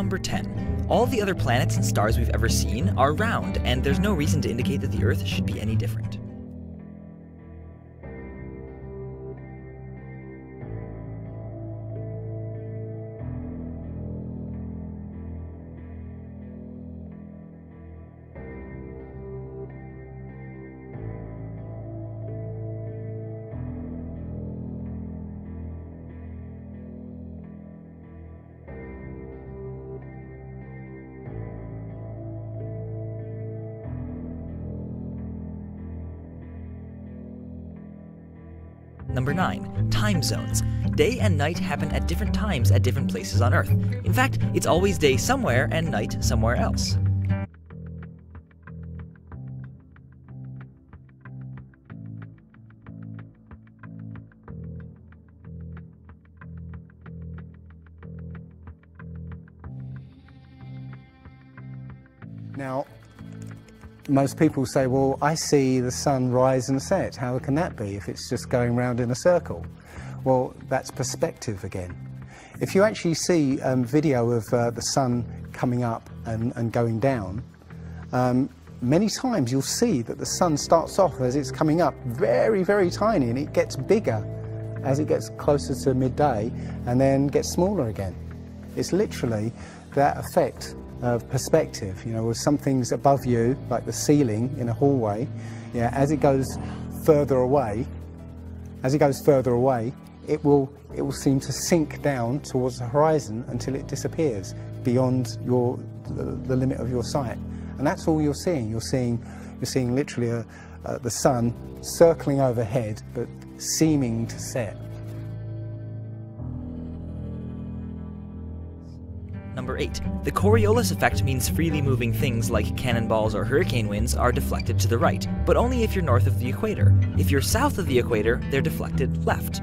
Number 10. All the other planets and stars we've ever seen are round, and there's no reason to indicate that the Earth should be any different. Number 9. Time zones. Day and night happen at different times at different places on Earth. In fact, it's always day somewhere and night somewhere else. Now, most people say, well, I see the sun rise and set. How can that be if it's just going round in a circle? Well, that's perspective again. If you actually see video of the sun coming up and going down, many times you'll see that the sun starts off as it's coming up very, very tiny, and it gets bigger as it gets closer to midday and then gets smaller again. It's literally that effect of perspective. You know, with something's above you, like the ceiling in a hallway, yeah, as it goes further away, it will seem to sink down towards the horizon until it disappears beyond the limit of your sight. And that's all you're seeing. You're seeing literally the sun circling overhead, but seeming to set. Number 8. The Coriolis effect means freely moving things like cannonballs or hurricane winds are deflected to the right, but only if you're north of the equator. If you're south of the equator, they're deflected left.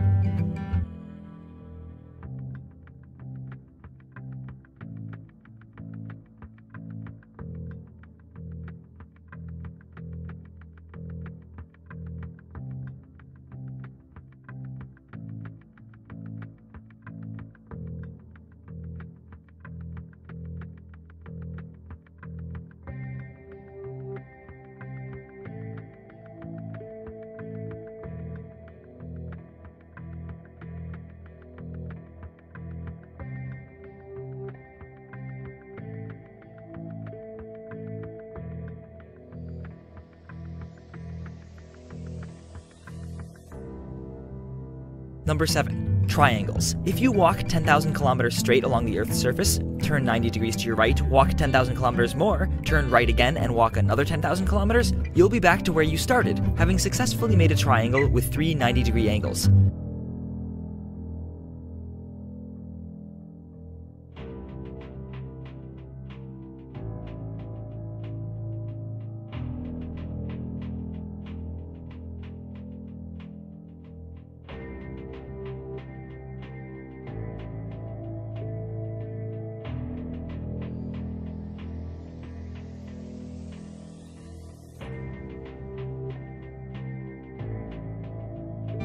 Number 7. Triangles. If you walk 10,000 kilometers straight along the Earth's surface, turn 90 degrees to your right, walk 10,000 kilometers more, turn right again and walk another 10,000 kilometers, you'll be back to where you started, having successfully made a triangle with 3 90-degree angles.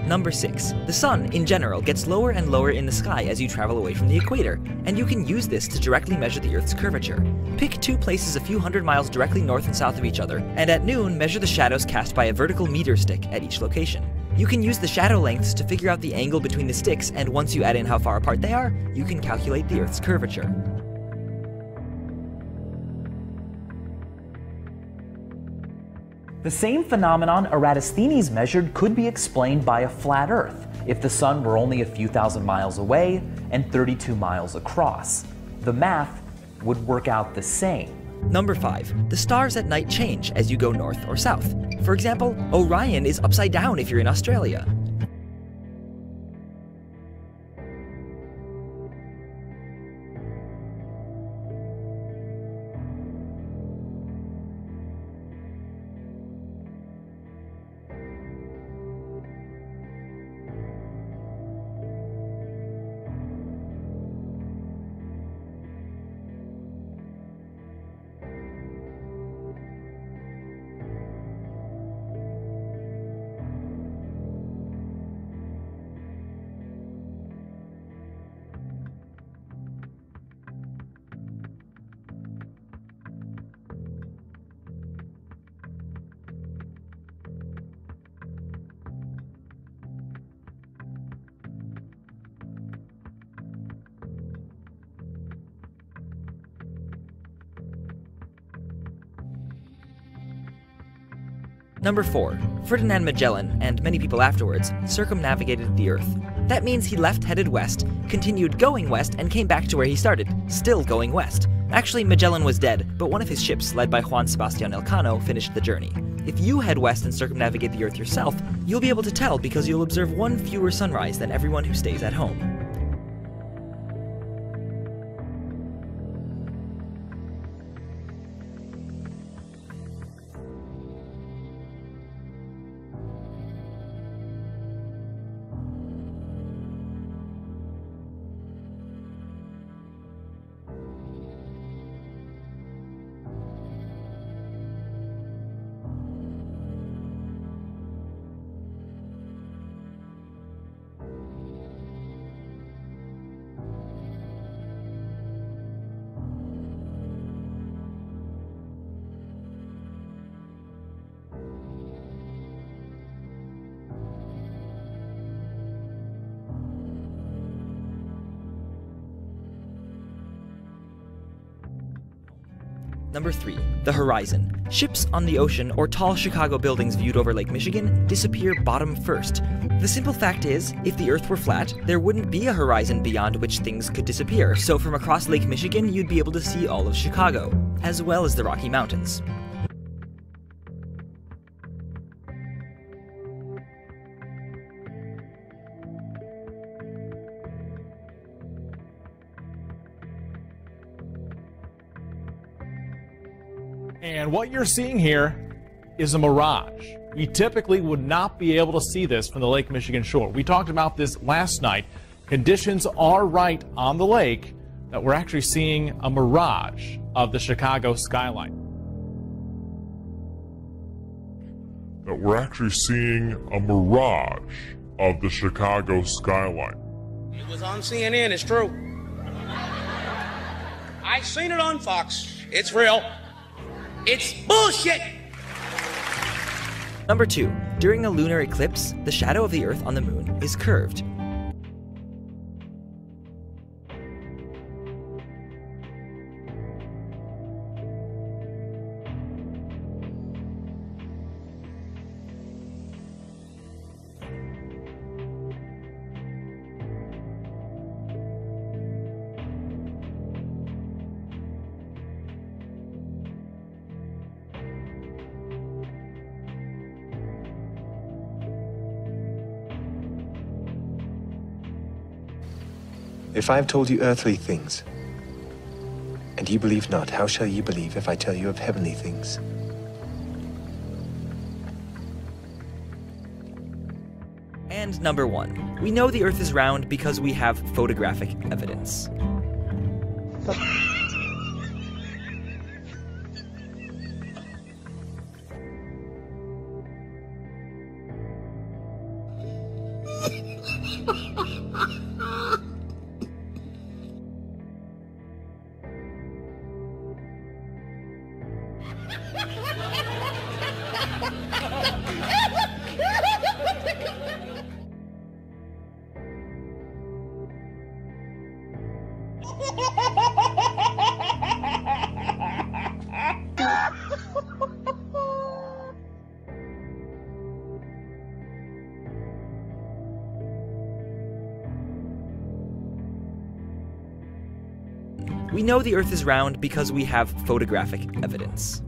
Number 6. The sun, in general, gets lower and lower in the sky as you travel away from the equator, and you can use this to directly measure the Earth's curvature. Pick 2 places a few hundred miles directly north and south of each other, and at noon measure the shadows cast by a vertical meter stick at each location. You can use the shadow lengths to figure out the angle between the sticks, and once you add in how far apart they are, you can calculate the Earth's curvature. The same phenomenon Eratosthenes measured could be explained by a flat Earth if the sun were only a few thousand miles away and 32 miles across. The math would work out the same. Number 5. The stars at night change as you go north or south. For example, Orion is upside down if you're in Australia. Number 4. Ferdinand Magellan, and many people afterwards, circumnavigated the Earth. That means he left headed west, continued going west, and came back to where he started, still going west. Actually, Magellan was dead, but one of his ships, led by Juan Sebastian Elcano, finished the journey. If you head west and circumnavigate the Earth yourself, you'll be able to tell because you'll observe one fewer sunrise than everyone who stays at home. Number 3. The horizon. Ships on the ocean or tall Chicago buildings viewed over Lake Michigan disappear bottom first. The simple fact is, if the Earth were flat, there wouldn't be a horizon beyond which things could disappear, so from across Lake Michigan you'd be able to see all of Chicago, as well as the Rocky Mountains. And what you're seeing here is a mirage. You typically would not be able to see this from the Lake Michigan shore. We talked about this last night. Conditions are right on the lake that we're actually seeing a mirage of the Chicago skyline. That we're actually seeing a mirage of the Chicago skyline. It was on CNN, it's true. I seen it on Fox. It's real. It's bullshit! Number 2. During a lunar eclipse, the shadow of the Earth on the moon is curved. If I have told you earthly things, and you believe not, how shall you believe if I tell you of heavenly things? And number 1. We know the Earth is round because we have photographic evidence. We know the Earth is round because we have photographic evidence.